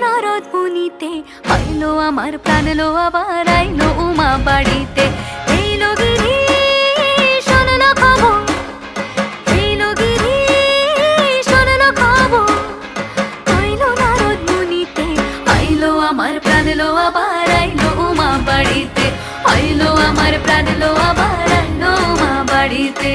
নারদ মুনিতে আইলো আমার প্রাণ লো আবার আইলো উমা বাড়িতে। এইলো গিরি শুনলো খবর, এইলো গিরি শুনলো খবর, আইলো নারদ মুনিতে আইলো আমার প্রাণ লো আবার আইলো উমা বাড়িতে, আইলো আমার প্রাণ লো আবার আইলো উমা বাড়িতে।